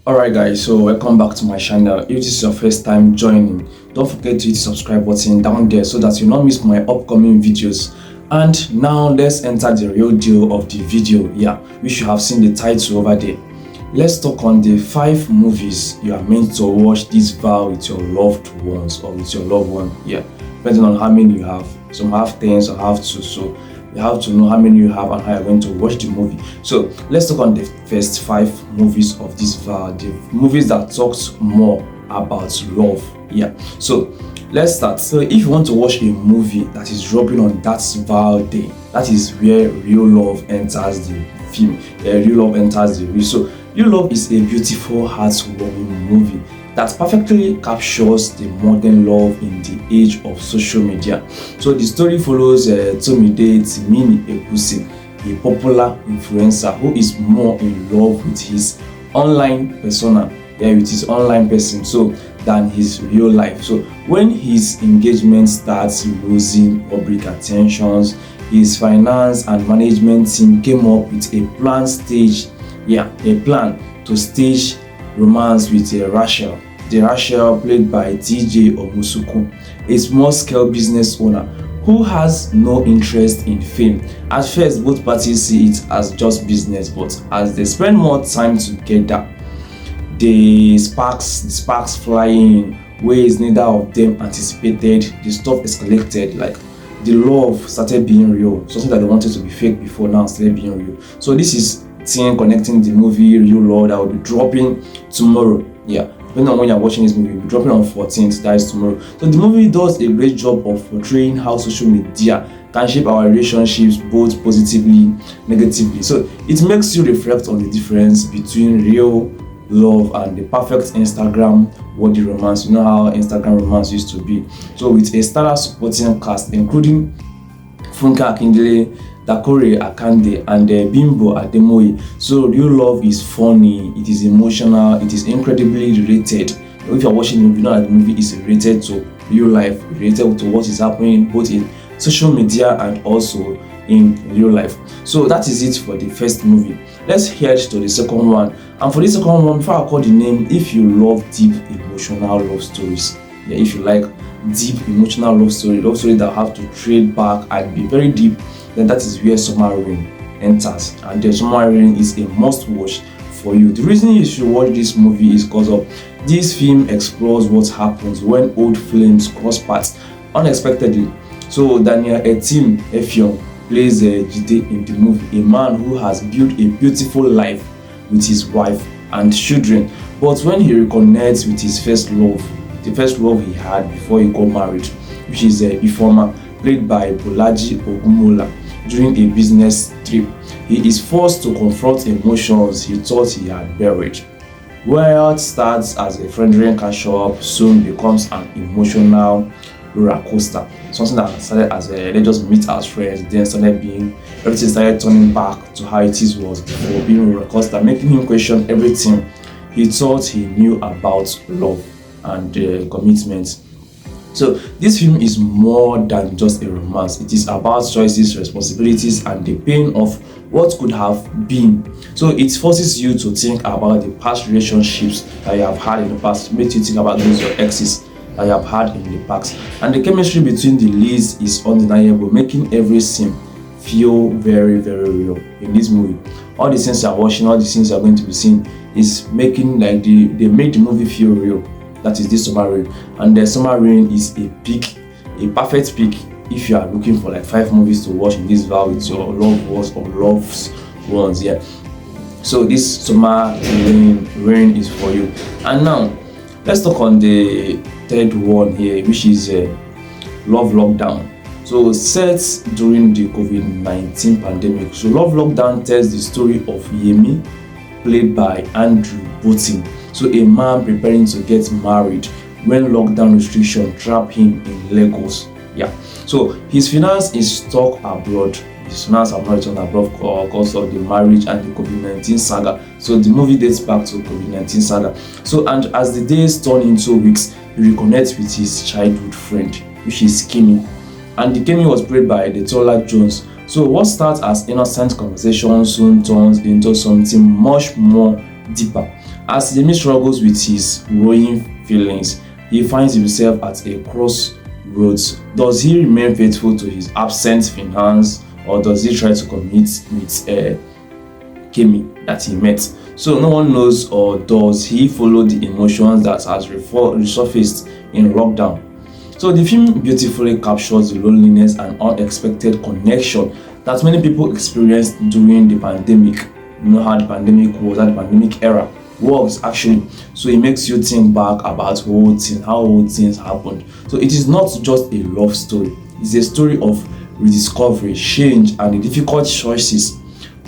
Alright guys, so welcome back to my channel. If this is your first time joining, don't forget to hit the subscribe button down there so that you not miss my upcoming videos. And now let's enter the real deal of the video. Yeah, we should have seen the title over there. Let's talk on the 5 movies you are meant to watch this vow with your loved ones or with your loved one. Yeah, depending on how many you have. Some have 10, some have 2. So you have to know how many you have and how you're going to watch the movie. So let's talk on the first 5 movies of this vow, the movies that talks more about love. Yeah, so let's start. So if you want to watch a movie that is dropping on that vow day, that is where real love enters the film. Real love enters the real. So real love is a beautiful, heartwarming movie that perfectly captures the modern love in the age of social media. So the story follows Timini, a popular influencer who is more in love with his online persona, with his online person, so than his real life. So when his engagement starts losing public attentions, his finance and management team came up with a plan to stage romance with Rachel. The Rachel, played by TJ Omusuku, a small-scale business owner who has no interest in fame. At first, both parties see it as just business, but as they spend more time together, the sparks fly in ways neither of them anticipated. The stuff escalated, like the love started being real. Something that they wanted to be fake before now started being real. So this is thing connecting the movie Real Love that will be dropping tomorrow. Yeah, depending on when you're watching this movie, we'll be dropping on 14th, that is tomorrow. So the movie does a great job of portraying how social media can shape our relationships both positively, negatively. So it makes you reflect on the difference between real love and the perfect Instagram worthy romance. You know how Instagram romance used to be. So with a stellar supporting cast including Funke Akindele, Dakore Akande, and Bimbo Ademoye. So real love is funny, it is emotional, it is incredibly related. If you're watching the movie, you know that the movie is related to real life, related to what is happening both in social media and also in real life. So that is it for the first movie. Let's head to the second one. And for the second one, before I call the name, if you love deep emotional love stories, if you like deep emotional love story that have to trade back and be very deep, then that is where Summer Rain enters. And the Summer Rain is a must watch for you. The reason you should watch this movie is because of this film explores what happens when old flames cross paths unexpectedly. So Daniel Etim Effiong plays Jide in the movie, a man who has built a beautiful life with his wife and children. But when he reconnects with his first love, the first love he had before he got married, which is Ifeoma, played by Bolaji Ogunmola, during a business trip, he is forced to confront emotions he thought he had buried. What starts as a friendly catch-up soon becomes an emotional roller coaster. Something that started as they just meet as friends, then everything started turning back to how it was before, being a roller coaster, making him question everything he thought he knew about love and commitment. So this film is more than just a romance. It is about choices, responsibilities, and the pain of what could have been. So it forces you to think about the past relationships that you have had in the past, makes you think about those your exes that you have had in the past. And the chemistry between the leads is undeniable, making every scene feel very, very real in this movie. All the scenes you are watching, all the scenes you are going to be seeing is making like they make the movie feel real. That is this Summer Rain. And the Summer Rain is a perfect pick if you are looking for like 5 movies to watch in this vow with your loved ones or loved ones. Yeah. So this Summer Rain is for you. And now let's talk on the third one here, which is Love Lockdown. So set during the COVID-19 pandemic. So Love Lockdown tells the story of Yemi, played by Andrew Botin. So a man preparing to get married when lockdown restrictions trap him in Lagos. Yeah. So his finance is stuck abroad. His finance are not returned abroad because of the marriage and the COVID-19 saga. So the movie dates back to COVID-19 saga. So and as the days turn into weeks, he reconnects with his childhood friend, which is Kimi. And the Kimi was played by Detola Jones. So what starts as innocent conversation soon turns into something much more deeper. As Yemi struggles with his growing feelings, he finds himself at a crossroads. Does he remain faithful to his absent finance, or does he try to commit with Kemi that he met? So no one knows, or does he follow the emotions that has resurfaced in lockdown? So the film beautifully captures the loneliness and unexpected connection that many people experienced during the pandemic. You know how the pandemic was, how the pandemic era works actually. So it makes you think back about how whole things happened. So it is not just a love story. It's a story of rediscovery, change, and the difficult choices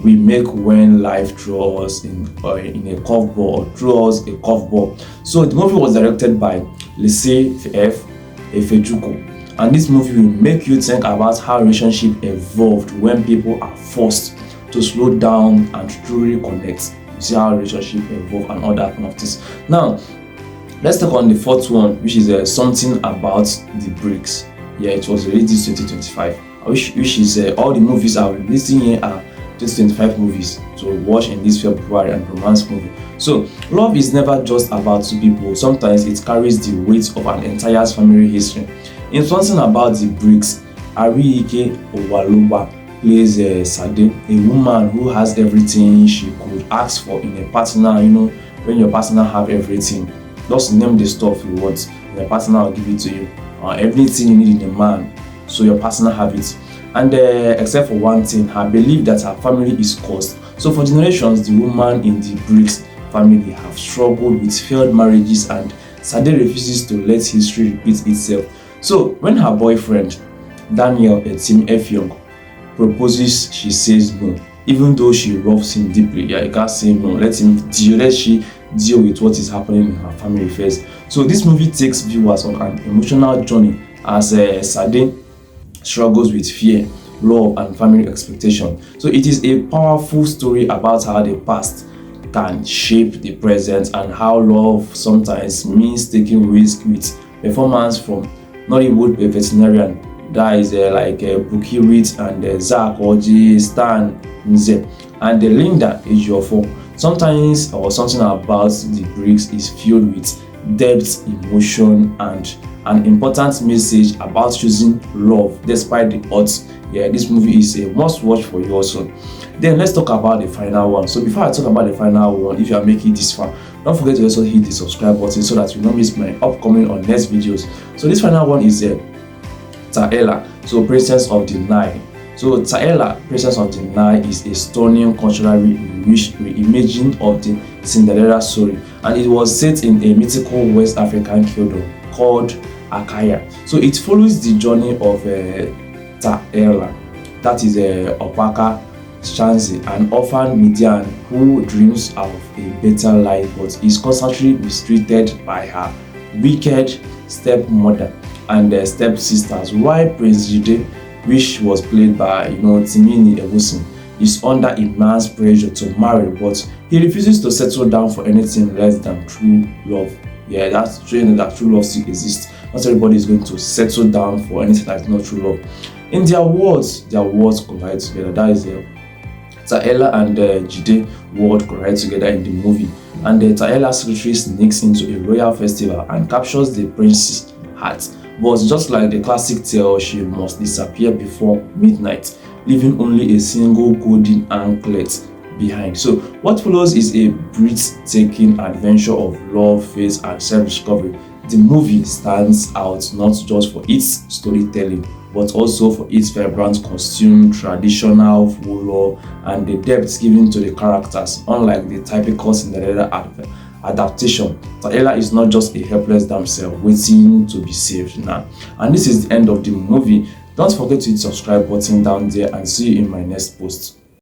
we make when life throws us in a curveball, or throws a curveball. So the movie was directed by Lise F. Efejuku, and this movie will make you think about how relationship evolved when people are forced to slow down and truly connect. You see how relationship evolve and all that kind of things. Now, let's talk on the fourth one, which is something about the bricks. Yeah, it was released 2025. Which is all the movies are releasing here are just 25 movies to watch in this February, and romance movie. So love is never just about two people. Sometimes it carries the weight of an entire family history. In something about the bricks, Ariike Owaloba plays Sade, a woman who has everything she could ask for in a partner. You know, when your partner have everything, just name the stuff you want, your partner will give it to you. Everything you need in a man, so your partner have it. And except for one thing, her belief that her family is cursed. So for generations, the woman in the Briggs family have struggled with failed marriages, and Sade refuses to let history repeat itself. So when her boyfriend, Daniel Etim Efyong, proposes, she says no. Even though she loves him deeply, yeah, you can't say no. Let she deal with what is happening in her family first. So this movie takes viewers on an emotional journey as Sade struggles with fear, love, and family expectation. So it is a powerful story about how the past can shape the present, and how love sometimes means taking risk with performance from Nollywood veterinarian. That is like Buki Reed and Zach Oji, Stan Nze, and Linda Ejiofor. Sometimes, or something about the bricks is filled with depth, emotion, and an important message about choosing love despite the odds. Yeah, this movie is a must watch for you also. Then let's talk about the final one. So before I talk about the final one, if you are making this far, don't forget to also hit the subscribe button so that you don't miss my upcoming or next videos. So this final one is Taela, so Princess of the Nile. So Taela, Princess of the Nile is a stunning cultural reimagining of the Cinderella story, and it was set in a mythical West African kingdom called Akaya. So it follows the journey of Taela, that is Opaka Shanzi, an orphan Midian who dreams of a better life but is constantly mistreated by her wicked stepmother and stepsisters, while Prince Jide, which was played by Timini is under immense pressure to marry, but he refuses to settle down for anything less than true love. Yeah, that's showing that true love still exists. Not everybody is going to settle down for anything that is not true love. In their words collide together. That is Taela and Jide word collide together in the movie, and Taela's secretary sneaks into a royal festival and captures the prince's heart. But just like the classic tale, she must disappear before midnight, leaving only a single golden anklet behind. So what follows is a breathtaking adventure of love, faith, and self-discovery. The movie stands out not just for its storytelling, but also for its vibrant costume, traditional folklore, and the depth given to the characters. Unlike the typical Cinderella adaptation, Taela is not just a helpless damsel waiting to be saved now. And this is the end of the movie. Don't forget to hit the subscribe button down there, and see you in my next post.